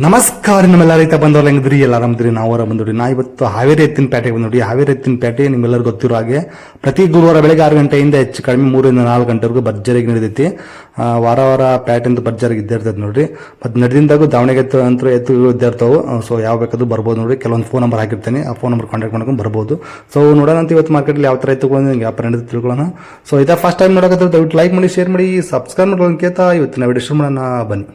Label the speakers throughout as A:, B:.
A: ನಮಸ್ಕಾರ ನಿಮ್ಮೆಲ್ಲ ರೈತ ಬಂದವ್ರು ಹೆಂಗಿದ್ರಿ ಎಲ್ಲ ಆರಾಮದ್ರಿ ನಾವು ಬಂದ್ರಿ ನಾ ಇವತ್ತು ಹಾವೇರಿ ಎತ್ತಿನ ಪೇಟೆಗೆ ಬಂದ್ರಿ. ಹಾವೇರಿ ಎತ್ತಿನ ಪೇಟೆ ನಿಮ್ಮೆಲ್ಲರಿಗೂ ಗೊತ್ತಿರೋ ಹಾಗೆ ಪ್ರತಿ ಗುರುವಾರ ಬೆಳಗ್ಗೆ 6 ಗಂಟೆಯಿಂದ ಹೆಚ್ಚು ಕಡಿಮೆ 3 ರಿಂದ 4 ಗಂಟೆವರೆಗೂ ಭರ್ಜರಿಗೆ ನಡೆದೈತಿ. ವಾರ ವಾರ ಪೇಟೆಯಿಂದ ಭರ್ಜರಿಗೆ ಇದ್ದೇ ಇರ್ತೈತೆ ನೋಡ್ರಿ. ಮತ್ತೆ ನಡೆದಿಂದಾಗೂ ದಾವಣಗೆರೆ ಅಂತೂ ಎತ್ತುಗಳು ಇದ್ದೇ ಇರ್ತಾವೆ. ಸೊ ಯಾವ ಬೇಕಾದ್ರೂ ಬರ್ಬೋದು ನೋಡ್ರಿ. ಕೆಲವೊಂದು ಫೋನ್ ನಂಬರ್ ಹಾಕಿರ್ತೀನಿ, ಆ ಫೋನ್ ನಂಬರ್ ಕಾಂಟ್ಯಾಕ್ಟ್ ಮಾಡ್ಕೊಂಡು ಬರ್ಬೋದು. ಸೊ ನೋಡೋಣ ಅಂತ ಇವತ್ತು ಮಾರ್ಕೆಟಲ್ಲಿ ಯಾವ ಥರ ಎತ್ತುಗಳು ವ್ಯಾಪಾರ ನಡೆದು ತಿಳ್ಕೊಳ್ಳೋಣ. ಸೊ ಇದೇ ಫಸ್ಟ್ ಟೈಮ್ ನೋಡೋಕೆ ದಯವಿಟ್ಟು ಲೈಕ್ ಮಾಡಿ, ಶೇರ್ ಮಾಡಿ, ಸಬ್ಸ್ಕ್ರೈಬ್ ಮಾಡ್ಕೊಂಡು ಕೇಳ್ತಾ ಇವತ್ತಿನ ವಿಡಿಯೋ ಶುರು ಮಾಡೋಣ ಬನ್ನಿ.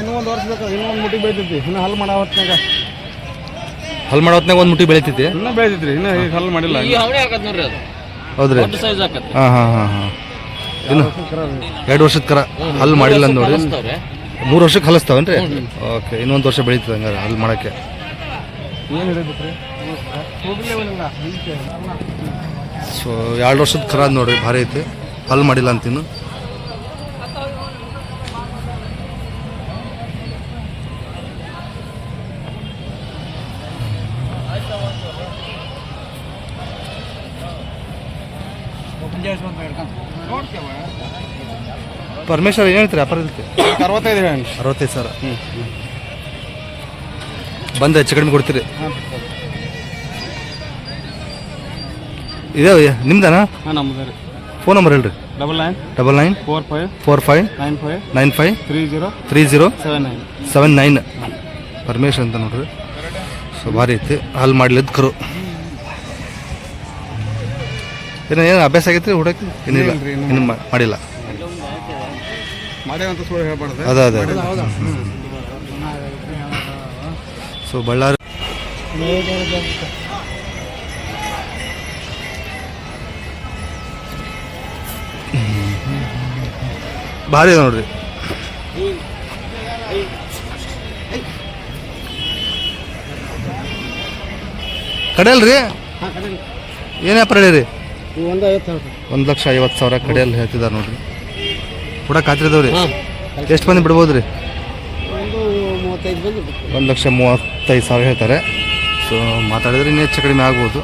B: ಇನ್ನೂ ಒಂದು ವರ್ಷ ಬೇಕು, ಇನ್ನೂ ಒಂದು ಮುಟ್ಟಿ ಬೆಳಿತೈತಿ. ಇನ್ನು ಹಲ್ ಮಾಡೋ ಹೊತ್ನಾಗ
A: ಒಂದು ಮುಟ್ಟಿ ಬೆಳಿತೈತಿ.
B: ಇನ್ನೂ ಬೆಳಿತೈತ್ರಿ, ಇನ್ನು ಈಗ ಹಲ್ ಮಾಡಿಲ್ಲ.
A: ಹೌದ್ರಿ. ಹಾಂ ಹಾಂ ಹಾಂ ಹಾಂ ಇನ್ನು 2 ವರ್ಷದ ಕರ ಹಲ್ ಮಾಡಿಲ್ಲ ಅಂತ ನೋಡಿ. 3 ವರ್ಷಕ್ಕೆ ಹಲಸ್ತಾವನ್ರಿ. ಓಕೆ, ಇನ್ನೊಂದು ವರ್ಷ ಬೆಳೀತದೆ ಹಂಗಾರೆ ಹಲ್ ಮಾಡೋಕ್ಕೆ.
B: ಏನು ಹಿಡಿದ್ರಿ?
A: ಸೊ 2 ವರ್ಷದ ಕರ ಅದು ನೋಡ್ರಿ, ಭಾರಿ ಐತಿ. ಹಲ್ ಮಾಡಿಲ್ಲ ಅಂತಿನ್ನು. ಪರಮೇಶ್ವರ್ ಏನು ಹೇಳ್ತೀರಿ? ವ್ಯಾಪಾರ ಇರುತ್ತೆ 65 ಸಾವಿರ. ಬಂದು ಹೆಚ್ಚು ಕಡಿಮೆ ಕೊಡ್ತೀರಿ. ಇದೇ ನಿಮ್ದಾನ? ಫೋನ್ ನಂಬರ್ ಹೇಳ್ರಿ. 99 45 95 30 79. ಪರಮೇಶ್ವರ್ ಅಂತ ನೋಡ್ರಿ. ಸೊ ಭಾರಿ ಐತಿ. ಅಲ್ಲಿ ಮಾಡ್ಲಿದ್ದು ಕರು ಏನು ಅಭ್ಯಾಸ ಆಗೈತ್ರಿ ಹುಡಕ್ಕೆ? ಏನಿಲ್ಲ, ಇನ್ನು ಮಾಡಿಲ್ಲ. ಅದೇ ಅದೇ ಸೊ ಬಳ್ಳಾರಿ ಭಾರಿ ಇದೆ ನೋಡ್ರಿ. ಕಡೆಯಲ್ರಿ ಏನು ವ್ಯಾಪಾರ ಹೇಳಿರಿ? 1,50,000 ಕಡೆಯಲ್ಲಿ ಹೇಳ್ತಿದ್ದಾರೆ ನೋಡ್ರಿ. ಕೂಡ ಖಾತ್ರಿ ಇದಾವ್ರಿ. ಎಷ್ಟು ಮಂದಿ ಬಿಡ್ಬೋದು ರೀ? 1,35,000 ಹೇಳ್ತಾರೆ. ಸೊ ಮಾತಾಡಿದ್ರೆ ಇನ್ನೂ ಹೆಚ್ಚು ಕಡಿಮೆ ಆಗ್ಬೋದು.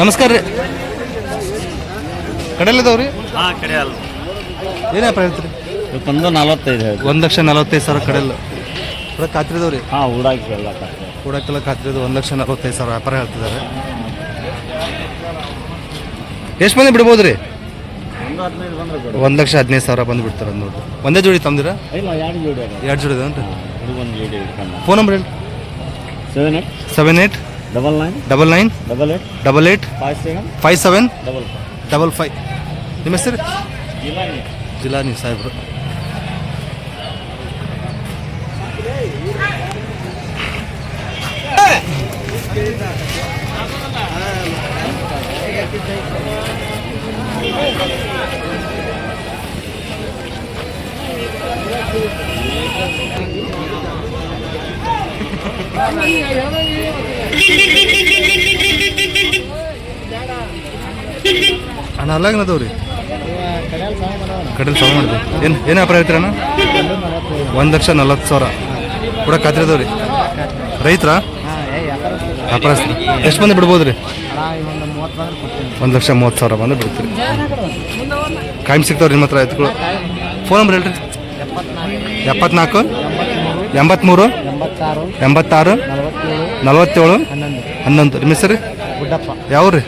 A: ನಮಸ್ಕಾರ ರೀ. ಕಡೆಯಲ್ಲಿದ್ದಾವ್ರಿ?
C: ಹಾಂ, ಕಡೆಯಲ್ಲ.
A: ಏನು ವ್ಯಾಪಾರ ಹೇಳ್ತೀರಿ?
C: 1,45,000.
A: 1,45,000 ಕಡೆಯಲ್ಲ. ಕೂಡ ಖಾತ್ರಿ ಇದಾವ್ರಿ?
C: ಹಾಂ, ಹೂಡಾಕಿಲ್ಲ.
A: ಕೂಡಕ್ಕೆಲ್ಲ ಖಾತ್ರಿ ಇದು. 1,45,000 ವ್ಯಾಪಾರ ಹೇಳ್ತಿದ್ದಾರೆ. ಎಷ್ಟು ಮಂದಿ ಬಿಡ್ಬೋದು ರೀ? 1,15,000 ಬಂದು ಬಿಡ್ತಾರೆ ನೋಡ್ರಿ. ಒಂದೇ ಜೋಡಿ ತಮ್ದಿರ?
C: ಇಲ್ಲ, 2 ಜೋಡಿ.
A: 2 ಜೋಡಿ ಅದ ಅಂತ.
C: ಒಂದು ಜೋಡಿ.
A: ಫೋನ್ ನಂಬರ್ ಹೇಳಿ. 78 99 88 57 55. ನಿಮ್ಮ ಹೆಸರು? ಜಿಲಾನಿ ಸಾಹೇಬ್ರು. ಅಣ್ಣ ಅಲ್ಲಾಗನದವ್ರಿ ಕಡೆಯಲ್ಲಿ ಸಾಲ ಮಾಡಿದೆ. ಏನು ವ್ಯಾಪಾರ ಹೇಳ್ತೀರಣ್ಣ? 1,40,000 ಕೂಡ ಖಾತ್ರಿ ಅದಾವ್ರಿ. ರೈತರ
B: ಹಾಂ
A: ವ್ಯಾಪಾರಸ್ಥ ಎಷ್ಟು ಮಂದಿ ಬಿಡ್ಬೋದು ರೀ
B: ಒಂದು 30 ಬಂದ್ರೆ ಕೊಡ್ತೀನಿ.
A: 1,30,000 ಬಂದು ಬಿಡ್ತೀರಿ. ಕಾಯಂ ಸಿಗ್ತಾವ್ರಿ ನಿಮ್ಮ ಹತ್ರ ಎತ್ತುಗಳು? ಫೋನ್ ನಂಬರ್ ಹೇಳ್ರಿ. 74 83 86 47 11. ನಿಮ್ಮ ಹೆಸರು
B: ಗುಡ್ಡಪ್ಪ
A: ಯಾವ ರೀ?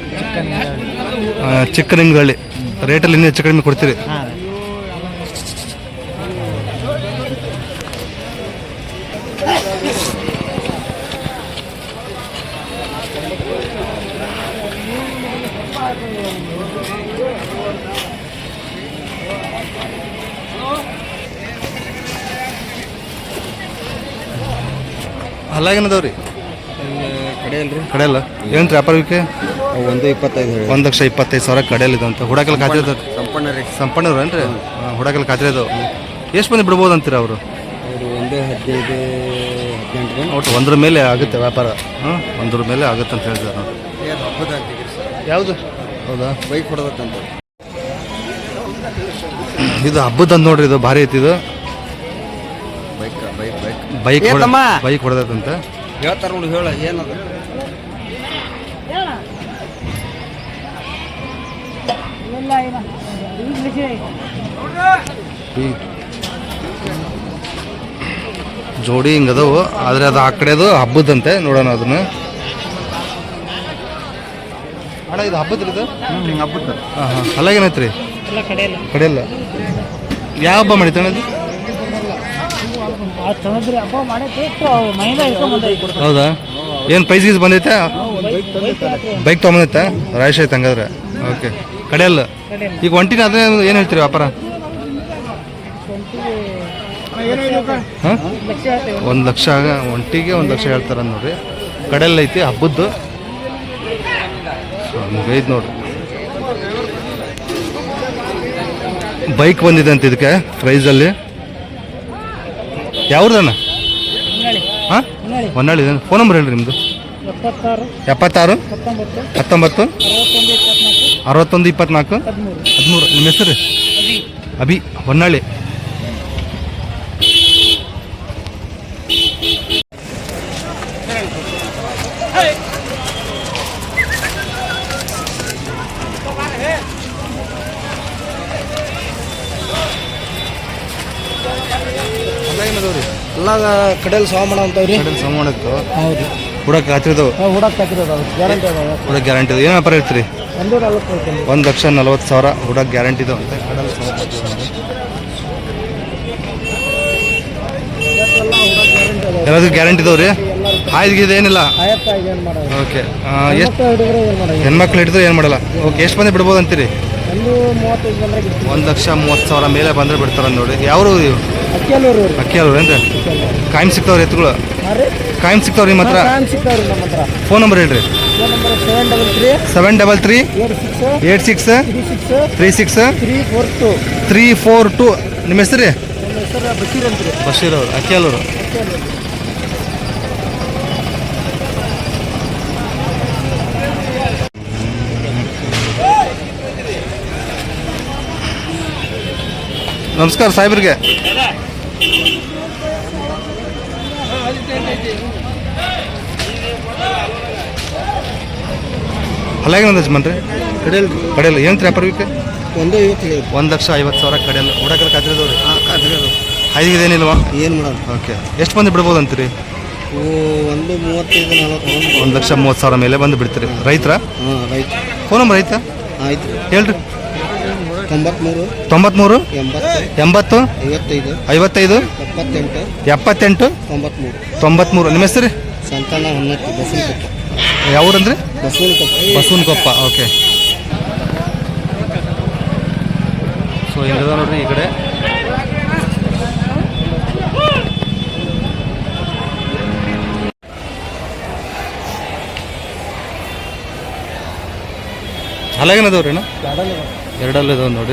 A: ಚಿಕ್ಕನಿಂಗಳ್ಳಿ. ರೇಟಲ್ಲಿ ಇನ್ನೂ ಹೆಚ್ಚು ಕಡಿಮೆ ಕೊಡ್ತೀರಿ?
B: ಹಾಂ
A: ಅಲ್ಲಾಗೇನದವ್ರಿ
B: ಕಡೆಯಲ್ರಿ
A: ಕಡೆಯಲ್ಲ ಏನು ವ್ಯಾಪಾರಕ್ಕೆ?
B: 1.25 ಹೇಳಿ.
A: 1,25,000 ಕಡೆಯಲ್ಲಿದೆ ಅಂತ. ಹುಡಕಲ್ ಖಾತ್ರಿ ಅದ
B: ಸಂಪನ್ನ ರೀ.
A: ಸಂಪಣ್ಣವ್ರು ಏನ್ರಿ? ಹುಡಕಲ್ ಖಾತ್ರಿ ಅದಾವ. ಎಷ್ಟು ಮಂದಿ ಬಿಡ್ಬೋದು ಅಂತೀರ ಅವರು?
B: ಅವರು 15-18
A: ಒಟ್ಟು 100 ಮೇಲೆ ಆಗುತ್ತೆ ವ್ಯಾಪಾರ. ಒಂದ್ರ ಮೇಲೆ ಆಗುತ್ತೆ ಅಂತ ಹೇಳಿದ್ರು ನೋಡಿ.
B: ಹಬ್ಬದ ಅಂತಿದ್ರಿ ಸರ್.
A: ಯಾವುದು? ಹೌದಾ?
B: ಬೈಕ್ ಹೊಡೆದತ್ತಂತ.
A: ಇದು ಹಬ್ಬದಂತ ನೋಡ್ರಿ, ಇದು ಭಾರಿ ಐತಿ. ಇದು ಬೈಕ್ ಬೈಕ್ ಹೊಡೆದಂತ
B: ಹೇಳ್ತಾರ ನೋಡಿ, ಹೇಳ ಏನದ?
A: ಜೋಡಿ ಹಿಂಗದವು, ಆದ್ರೆ ಅದು ಆ ಕಡೆದು ಹಬ್ಬದಂತೆ. ನೋಡೋಣ ಅದನ್ನ. ಅಣ್ಣ ಇದು ಹಬ್ಬದ್ರಿ ಇದು?
B: ಹಬ್ಬದ
A: ಹಾಂ ಹಾಂ. ಅಲ್ಲಾಗೇನೈತ್ರಿ? ಕಡೆಯಲ್ಲ. ಯಾವ ಹಬ್ಬ ಮಾಡಿತಾನೆ ಅದು? ಹೌದಾ? ಏನು ಪ್ರೈಸ್ ಗೀಸ್ ಬಂದೈತೆ? ಬೈಕ್ ತೊಗೊಂಬಂದೈತೆ? ರಾಯಶ್ ಆಯ್ತು ಹಂಗಾದ್ರೆ. ಓಕೆ. ಕಡೆಯಲ್ಲ. ಈಗ ಒಂಟಿನ ಅದೇ ಏನು ಹೇಳ್ತೀರಿ ವ್ಯಾಪಾರ? ಹಾಂ, 1 ಲಕ್ಷ. ಒಂಟಿಗೆ 1 ಲಕ್ಷ ಹೇಳ್ತಾರ ನೋಡ್ರಿ. ಕಡೆಯಲ್ಲ ಐತಿ ಹಬ್ಬದ್ದು. ಹಂಗೈದು ನೋಡ್ರಿ. ಬೈಕ್ ಬಂದಿದೆ ಅಂತ ಇದಕ್ಕೆ ಪ್ರೈಸಲ್ಲಿ. ಯಾವ್ದಣ್ಣ? ಹಾಂ, ಹೊನ್ನಾಳಿ. ಫೋನ್ ನಂಬರ್ ಹೇಳ್ರಿ ನಿಮ್ಮದು. 76 19 61 24 13. ನಿಮ್ಮ ಹೆಸರು? ಅಭಿ. ಹೊನ್ನಾಳಿ.
B: ಎಲ್ಲ ಕಡೆಯಲ್ಲಿ ಸಾಮಾನು ಅಂತವ್ರಿ.
A: ಸೋಮಣ್ಣತ್ತು
B: ಹೌದು.
A: ಹುಡಕ್ಕೆ ಹತ್ತಿರದವು.
B: ಹುಡಕ್ಕಾಕಿರೋದು ಗ್ಯಾರಂಟಿ ಅದಾವ.
A: ಹುಡಕ್ಕೆ ಗ್ಯಾರಂಟಿ ಇದು. ಏನು ವ್ಯಾಪಾರ ಹೇಳ್ತೀರಿ?
B: 140
A: 1,40,000 ಹುಡಕ್ಕೆ ಗ್ಯಾರಂಟಿ ಇದು ಅಂತ. ಎಲ್ಲದಕ್ಕೂ ಗ್ಯಾರಂಟಿ ಇದಾವ್ರಿ? ಆಯ್ದು ಏನಿಲ್ಲ. ಓಕೆ. ಎಷ್ಟು ಹೆಣ್ಮಕ್ಳು ಹಿಡಿದ್ರೆ ಏನು ಮಾಡಲ್ಲ? ಓಕೆ. ಎಷ್ಟು ಮಂದಿ ಬಿಡ್ಬೋದು ಅಂತೀರಿ? 1,30,000 ಮೇಲೆ ಬಂದರೆ ಬಿಡ್ತಾರೆ ನೋಡಿ. ಯಾವರು? ಅಕ್ಕಿಯಲ್ಲೂರು ಏನ್ರಿ? ಕಾಯಂ ಸಿಗ್ತಾವ್ರಿ ಎತ್ತುಗಳು? ಕಾಯಂ ಸಿಗ್ತಾವ್ರಿ ನಿಮ್ಮ ಹತ್ರ? ಫೋನ್ ನಂಬರ್ ಹೇಳ್ರಿ. 733 86 36 342. ನಿಮ್ಮ ಹೆಸರು ರೀ? ಬಶೀರ್ ಅವರು, ಅಕ್ಕಿಯಲ್ಲೂರು. ನಮಸ್ಕಾರ ಸಾಹೇಬ್ರಿಗೆ. ಅಲ್ಲಾಗೇನದ ಯಜಮಾನ್ರಿ? ಕಡೆಯಲ್ಲ ಏನು ವ್ಯಾಪಾರಕ್ಕೆ? 1,50,000 ಕಡೆಯಲ್ಲ. ಹುಡಕಲ್ ಖಾತ್ರಿದವ್ರಿ? ಐದಿದೇನಿಲ್ವಾ?
B: ಏನು ಮಾಡೋದು?
A: ಓಕೆ. ಎಷ್ಟು ಮಂದಿ ಬಿಡ್ಬೋದು ಅಂತೀರಿ?
B: 135-40
A: 1,30,000 ಮೇಲೆ ಬಂದು ಬಿಡ್ತೀರಿ. ರೈತರ?
B: ಹಾಂ, ರೈತ.
A: ಫೋನ್ ನಂಬರ್ ಐತಾ?
B: ಆಯ್ತು
A: ಹೇಳ್ರಿ.
B: 93
A: 93
B: 80
A: 80
B: 55
A: 55
B: 78
A: 78 93. ನಿಮ್ಮ ಹೆಸರು?
B: ಸಂತಾನ ಹೊನ್ನತ್ತಿ, ಬಸವನಕೊಪ್ಪ.
A: ಯಾವ್ರಂದ್ರಿ?
B: ಬಸವನಕೊಪ್ಪ.
A: ಓಕೆ. ಸೊ ಹಿಂಗದ ನೋಡ್ರಿ ಈ ಕಡೆ. ಹಲಾಗೇನದವ್ರಿ ಅಣ್ಣ? ಎರಡಲ್ಲಿ ಇದಾವೆ ನೋಡಿ.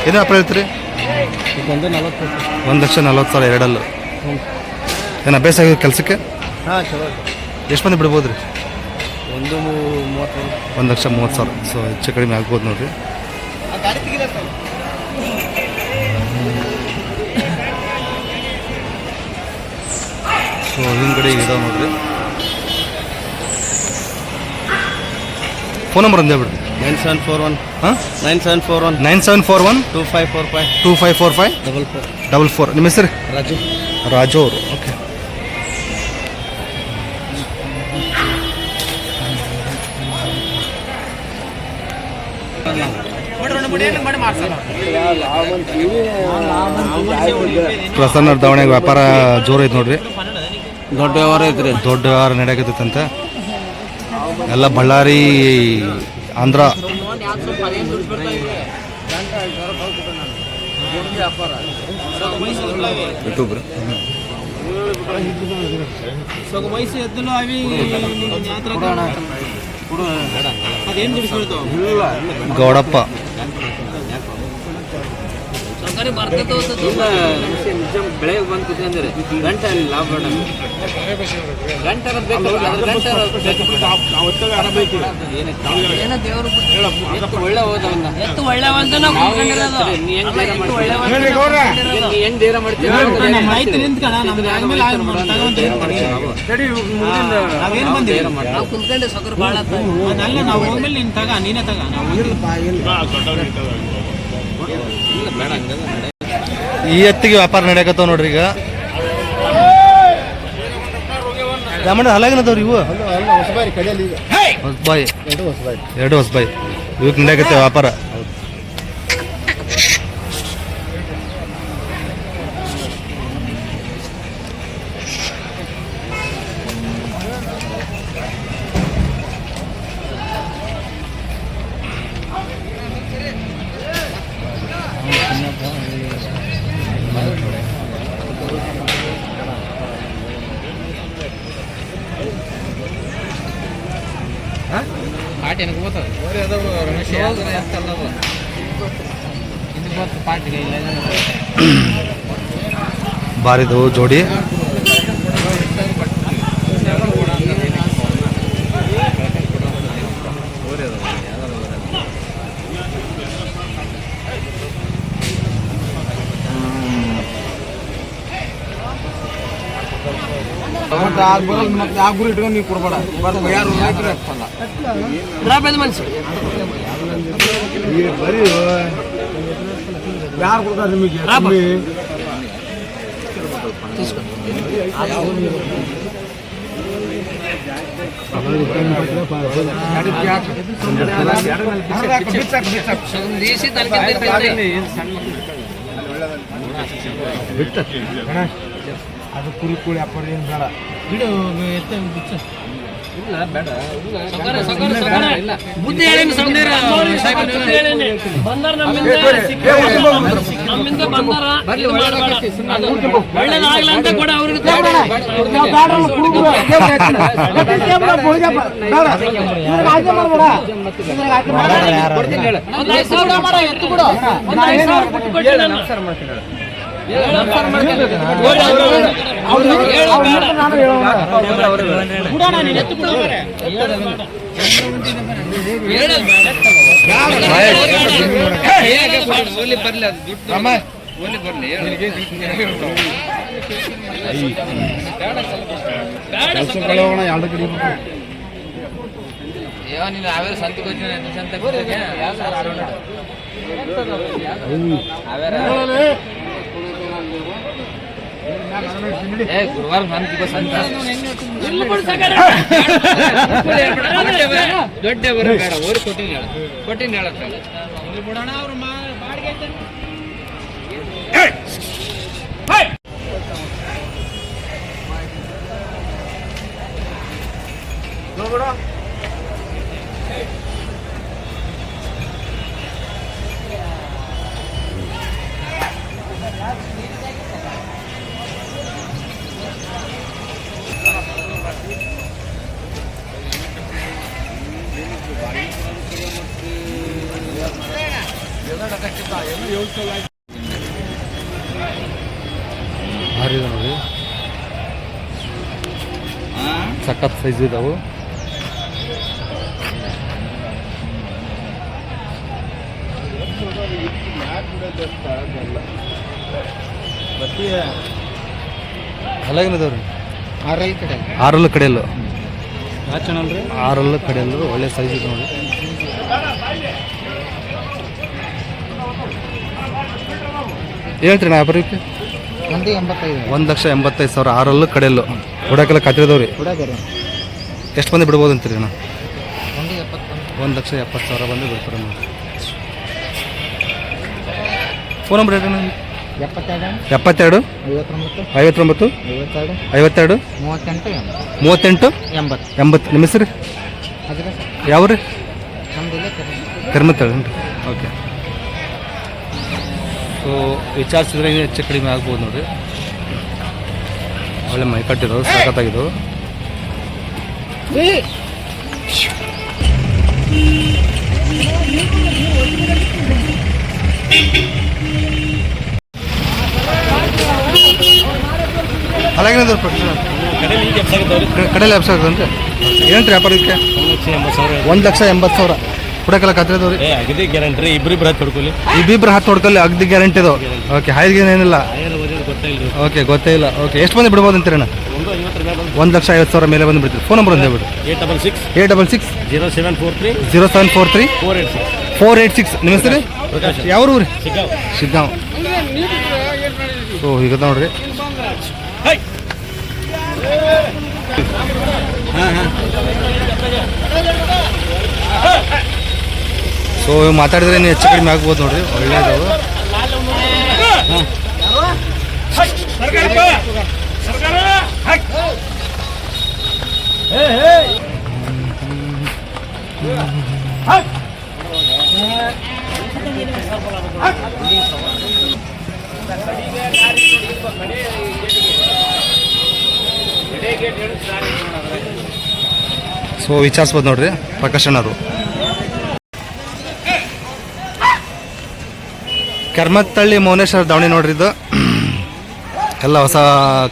A: ಏನು ವ್ಯಾಪಾರ ಹೇಳ್ತೀರಿ? 1,40,000 ಎರಡಲ್ಲೂ. ಏನು ಅಭ್ಯಾಸ ಆಗಿದೆ ಕೆಲಸಕ್ಕೆ?
B: ಹಾಂ, ಚಲೋ.
A: ಎಷ್ಟು ಮಂದಿ ಬಿಡ್ಬೋದು ರೀ? 1,30,000. ಸೊ ಹೆಚ್ಚು ಕಡಿಮೆ ಆಗ್ಬೋದು ನೋಡಿರಿ. ಸೊ ಹಿಂದ್ಗಡೆ ಇದಾವೆ ನೋಡ್ರಿ. ಫೋನ್ ನಂಬರ್ ಅಂದೇ ಬಿಡ್ರಿ.
C: 9741
A: ಹಾಂ
C: 9741
A: 9741
C: 2545
A: 2545 44. ನಿಮ್ಮ ಹೆಸರು?
C: ರಾಜು.
A: ರಾಜು ಅವರು. ಓಕೆ. ಪ್ರಸನ್ನ ದಾವಣಗೆರೆ ವ್ಯಾಪಾರ ಜೋರು ಐತೆ ನೋಡ್ರಿ.
C: ದೊಡ್ಡ ವ್ಯವಹಾರ ಐತ್ರಿ.
A: ದೊಡ್ಡ ವ್ಯವಹಾರ ನಡೆಯಕತ್ತಂತೆ. ಎಲ್ಲ ಬಳ್ಳಾರಿ, ಆಂಧ್ರ. ಗೌಡಪ್ಪ
C: ಬೆಳಗ್ಗೆ ಬಂದು ಕುತ್ಕೊಂಡ್ರೆ ಗಂಟೆ ಲಾಭ ಒಳ್ಳೆ ಹೋದವನ್ನ ಹೆಂಗ್ ಧೈರ್ಯ ಮಾಡ್ತೀವಿ.
A: ಈ ಎತ್ತಿಗೆ ವ್ಯಾಪಾರ ನಡೆಯಕತ್ತಾವ ನೋಡ್ರಿ. ಈಗ ರಾಮಣ್ಣ ಹಲಾಗಿನದವ್ರಿ ಇವು ಹೊಸಬಾಯಿ, 2 ಹೊಸಬಾಯಿ ಇವಕ್ಕೆ ನಡೆಯಕತ್ತೆ ವ್ಯಾಪಾರ. ಬಾರಿದು ಜೋಡಿ.
B: ಆ ಗುರಿ ಇಟ್ಕೊಂಡು ನೀವು ಕೊಡ್ಬೇಡ. ಯಾರು ಮನುಷ್ಯ ಬರೀ ಯಾರು ಕೊಡ್ತಾರೆ ನಿಮಗೆ? ಅದು ಕುರಿ ಕುಳಿ ವ್ಯಾಪಾರ ಏನು ಬೇಡ. ಬಿಡು ಇಲ್ಲ ಬೇಡ. ಬುದ್ಧಿ ಒಳ್ಳೇದಾಗ್ಲಂತ ಕೂಡ ಅವ್ರಿಗೆ ಗುರುವಾರ ದೊಡ್ಡ ಬೇಡ ಓರಿ ಕೊಟ್ಟಿನ ಹೇಳಕ್ಕ
A: ಭಾರಿ ಇದೆ ನೋಡಿ, ಸಖತ್ ಸೈಜ್ ಇದಾವು. ಅಲ್ಲಾಗಿನದವ್ರಿ
B: ಆರಲ್ಲಿ ಕಡೆ
A: ಆರಲ್ಲು ಕಡೆಯಲ್ಲು
B: ಯಾವ ಚಾನಲ್ ರೀ?
A: ಆರಲ್ಲು ಕಡೆಯಲ್ಲು ಒಳ್ಳೆ ಸೈಜ್ ಇದೆ ನೋಡಿ. ಹೇಳ್ತೀರಿ ನಾ ವ್ಯಾಪಾರಕ್ಕೆ
B: 185
A: 1,85,000 ಆರಲ್ಲು ಕಡೆಯಲ್ಲು ಹುಡಕೆಲ್ಲ ಕತ್ತಿರದವ್ರಿ.
B: ಹುಡುಗರು
A: ಎಷ್ಟು ಮಂದಿ ಬಿಡ್ಬೋದು ಅಂತೀರಿ ನಾ?
B: 170
A: 1,70,000 ಬಂದು ಬಿಡ್ತಾರೆ ನೋಡಿ. ಫೋನ್ ನಂಬರ್ ಹೇಳಿ ನನಗೆ.
B: 72
A: 72
B: 59
A: 52
B: 52
A: 38
B: 38
A: 80. ನಿಮ್ಮ ಹೆಸರು
B: ಅದ್ರ
A: ಯಾವ ರೀ?
B: ನಮ್ದಿಲ್ಲ
A: ಕರ್ಮತ್ತಾಳೆ ರೀ. ಓಕೆ. ಸೊ ವಿಚಾರಿಸಿದ್ರೆ ಇನ್ನೂ ಹೆಚ್ಚು ಕಡಿಮೆ ಆಗ್ಬೋದು ನೋಡಿರಿ. ಒಳ್ಳೆ ಮೈ ಕಟ್ಟಿರೋದು ಸಖತ್ತಾಗಿದ್ದವು. ಅಲ್ಲಾಗೇನದ ಕಡೆಯಲ್ಲಿ ಎಬ್ಸ ಆಗ್ತದೆ ಏನು ರೀ ವ್ಯಾಪಾರಕ್ಕೆ? 1,80,000 ಹುಡಕೆಲ್ಲ ಕತ್ತಿರದವ್ರಿ.
C: ಗ್ಯಾರಂಟಿ ಇಬ್ರಿಬ್ರು ಹತ್ತು ಹೊಡ್ಕೊಳ್ಳಿ.
A: ಇಬ್ಬಿಬ್ರು ಹತ್ತು ಹೊಡ್ಕೊಳ್ಳಿ ಅಗ್ದಿ ಗ್ಯಾರಂಟಿ ಇದು. ಓಕೆ. ಹಾಯ್ಗೇನು ಏನಿಲ್ಲ. ಓಕೆ ಗೊತ್ತೇ ಇಲ್ಲ. ಓಕೆ. ಎಷ್ಟು ಮಂದಿ ಬಿಡ್ಬೋದು ಅಂತೀರಣ್ಣ? 1,50,000 ಮೇಲೆ ಬಂದು ಬಿಡ್ತೀರಿ. ಫೋನ್ ನಂಬರ್ ಒಂದು ಹೇಳ್ಬಿಡಿ. 866
C: 0743
A: 0743 486. ನಿಮ್ಮ ಹೆಸರು ಯಾವ ಊರು? ಶಿಗ್ಗಾಂವ್. ಸೊ ಈಗ ನೋಡ್ರಿ. ಸೊ ಮಾತಾಡಿದ್ರೆ ನೀವು ಹೆಚ್ಚು ಕಡಿಮೆ ಆಗ್ಬೋದು ನೋಡ್ರಿ. ಒಳ್ಳೇದು. ಸೊ ವಿಚಾರಿಸ್ಬೋದು ನೋಡ್ರಿ ಪ್ರಕಾಶ್ ಅಣ್ಣರು. ಕೆರ್ಮತ್ತಳ್ಳಿ ಮೌನೇಶ್ವರ ದಾವಣಿ ನೋಡ್ರಿ. ಇದು ಎಲ್ಲ ಹೊಸ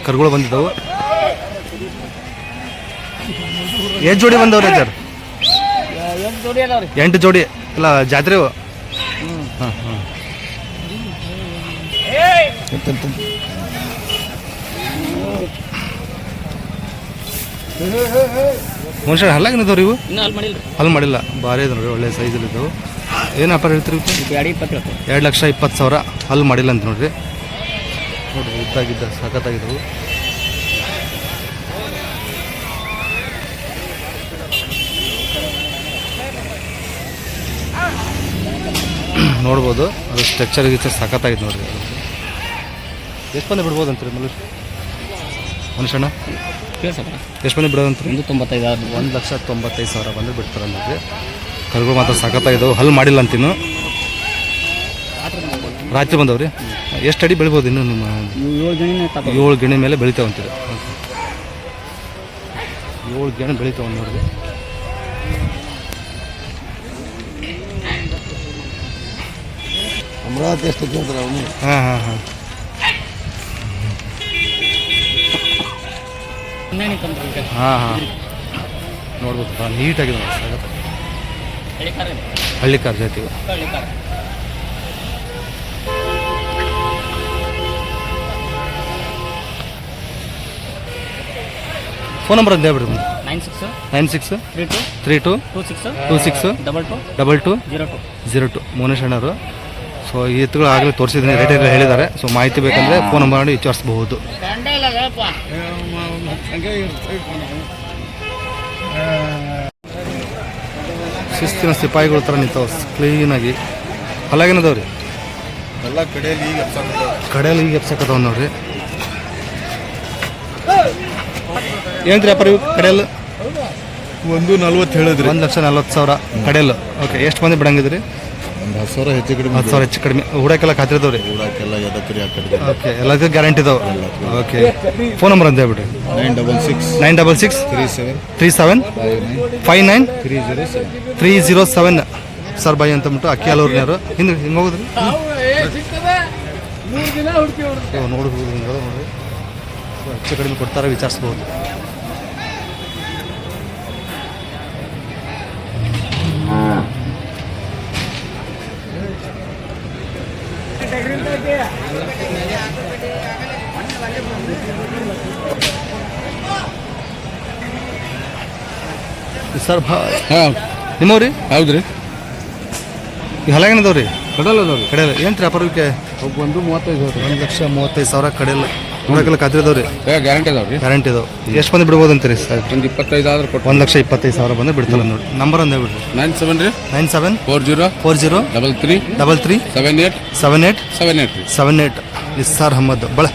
A: ಕರುಗಳು ಬಂದಿದ್ದವು. ಎಷ್ಟು ಜೋಡಿ ಬಂದವ್ರಿ ಸರ್? 8 ಜೋಡಿ ಎಲ್ಲ ಜಾತ್ರೆ. ಹಾಂ ಹಾಂ. ಮನುಷ್ಯ ಹಲ್ಲಾಗಿನದವ್ರಿ ಇವು? ಹಲ್ಲು ಮಾಡಿಲ್ಲ. ಭಾರಿ ಇದೆ ನೋಡ್ರಿ. ಒಳ್ಳೆ ಸೈಜಲ್ಲಿ ಇದ್ದವು. ಏನು ವ್ಯಾಪಾರ ಹೇಳ್ತೀರಿ? 2,20,000 ಹಲ್ಲು ಮಾಡಿಲ್ಲ ಅಂತ ನೋಡ್ರಿ. ನೋಡ್ರಿ ಉದ್ದಾಗಿದ್ದ ಸಖತ್ತಾಗಿದ್ದವು. ನೋಡ್ಬೋದು. ಅದು ಸ್ಟ್ರಕ್ಚರ್ ಗಿಚ್ಚರ್ ಸಖತ್ತಾಗಿತ್ತು ನೋಡ್ರಿ. ಎಷ್ಟು ಮಂದಿ ಬಿಡ್ಬೋದು ಅಂತೀರಿ ಮನುಷ್ಯಣ್ಣ? ಎಷ್ಟು ಮಂದಿ ಬಿಡೋದಂತೀರಿ? 1,95,000 ಬಂದರೆ ಬಿಡ್ತಾರೆ ನೋಡ್ರಿ. ಕರುಗಳು ಮಾತ್ರ ಸಖತ್ತಾಗಿದ್ದವು. ಹಲ್ಲು ಮಾಡಿಲ್ಲ ಅಂತೀನು. ರಾತ್ರಿ ಬಂದವ್ರಿ. ಎಷ್ಟು ಅಡಿ ಬೆಳಿಬೋದು ಇನ್ನು? ನಿಮ್ಮ 7 ಗಿಣಿ ಮೇಲೆ ಬೆಳಿತಾವ ಅಂತೀರಿ. 7 ಗಿಣಿ ಬೆಳಿತಾವ ನೋಡ್ರಿ.
B: ಅಮರಾವತಿ ಎಷ್ಟು ಕೇಳ್ತಾರೆ ಅವನು?
A: ಹಾಂ ಹಾಂ ಹಾಂ. ಹಾಂ ಹಾಂ ನೋಡ್ಬೇಕು. ನೀಟಾಗಿದೆ ನೋಡಿ. ಹಳ್ಳಿ ಕಾರ್ ಜಾತಿ. ಫೋನ್ ನಂಬರ್ ಅಂತ ಹೇಳ್ಬಿಡ್ರಿ. 96 32 26 22 02. ಮೋನೇಶ್ ಅಣ್ಣವರು. ಸೊ ಈ ಎತ್ತುಗಳು ಆಗಲೇ ತೋರಿಸಿದ್ದೀನಿ, ರೇಟ್ ಎಲ್ಲ ಹೇಳಿದ್ದಾರೆ. ಸೊ ಮಾಹಿತಿ ಬೇಕಂದರೆ ಫೋನ್ ನಂಬರ್ ಮಾಡಿ ವಿಚಾರಿಸಬಹುದು. ಶಿಸ್ತಿನ ಸಿಪಾಯಿಗಳ ಥರ ನಿಂತಾವ ಕ್ಲೀನಾಗಿ. ಅಲ್ಲಾಗೇನದವ್ರಿ?
B: ಎಲ್ಲ
A: ಕಡೆಯಲ್ಲಿ ಈಗ ಎಪ್ಸಕತ್ತವ ನೋಡ್ರಿ. ಏನ್ರಿ ವ್ಯಾಪಾರ ಇವು ಕಡೆಯಲ್ಲು?
B: 140 ಹೇಳಿದ್ರಿ.
A: 1,40,000 ಕಡೆಯಲ್ಲು. ಓಕೆ. ಎಷ್ಟು ಮಂದಿ ಬಿಡಂಗಿದ್ರಿ?
B: 10,000 ಹೆಚ್ಚು ಕಡಿಮೆ.
A: 10,000 ಹೆಚ್ಚು ಕಡಿಮೆ. ಹುಡಕೆಲ್ಲ ಖಾತ್ರಿದವ್ರಿ.
B: ಹುಡಕ್ಕೆಲ್ಲ ಎದಕ್ರಿ ಹಾಕಿದ್ರಿ.
A: ಓಕೆ. ಎಲ್ಲದಕ್ಕೂ ಗ್ಯಾರಂಟಿ ಇದಾವೆ. ಓಕೆ. ಫೋನ್ ನಂಬರ್ ಅಂತ ಹೇಳ್ಬಿಡ್ರಿ. 966 37 59 307. ಸರ್ ಬಾಯಿ ಅಂತಂದ್ಬಿಟ್ಟು ಅಕ್ಕಿ ಅಲ್ಲೂರಿನವರು. ಹಿಂಗೆ ಹಿಂಗೆ ಹೋಗುದ್ರಿ. ನೋಡ್ಬೋದು ನೋಡ್ರಿ. ಹೆಚ್ಚು ಕಡಿಮೆ ಕೊಡ್ತಾರೆ, ವಿಚಾರಿಸ್ಬೋದು. ಸರ್
B: ಹಾಂ
A: ನಿಮ್ಮವ್ರಿ
B: ಹೌದು ರೀ
A: ಈ ಹೊಲ ಏನದವ್ರಿ
B: ಕಡಲ್ ಅದಾವ್ರಿ
A: ಕಡೆಯಲ್ಲ ಏನು ರೀ ಅಪರೂಪಕ್ಕೆ
B: ಒಂದು 35,000
A: 1,35,000 ಕಡೆಯಲ್ಲ ನೋಡಕ್ಕೆಲ್ಲ ಖಾತ್ರಿದವ್ರಿ
B: ಗ್ಯಾರಂಟಿ ಅದಾವ್ರಿ
A: ಗ್ಯಾರಂಟಿ ಇದಾವೆ ಎಷ್ಟು ಬಂದು ಬಿಡ್ಬೋದು ಅಂತೀರಿ ಸರ್
B: ಒಂದು 25 ಆದ್ರೆ ಕೊಟ್ಟು
A: 1,25,000 ಬಂದು ಬಿಡ್ತಾರೆ ನೋಡಿ ನಂಬರ್ ಒಂದು ಹೇಳ್ಬಿಡ್ರಿ
B: 97 ರೀ
A: 9740
B: 40 33
A: 33
B: 78
A: 78
B: 78
A: 78 ನಿಸ್ಸಾರ್ ಅಹಮದ್ ಬಳ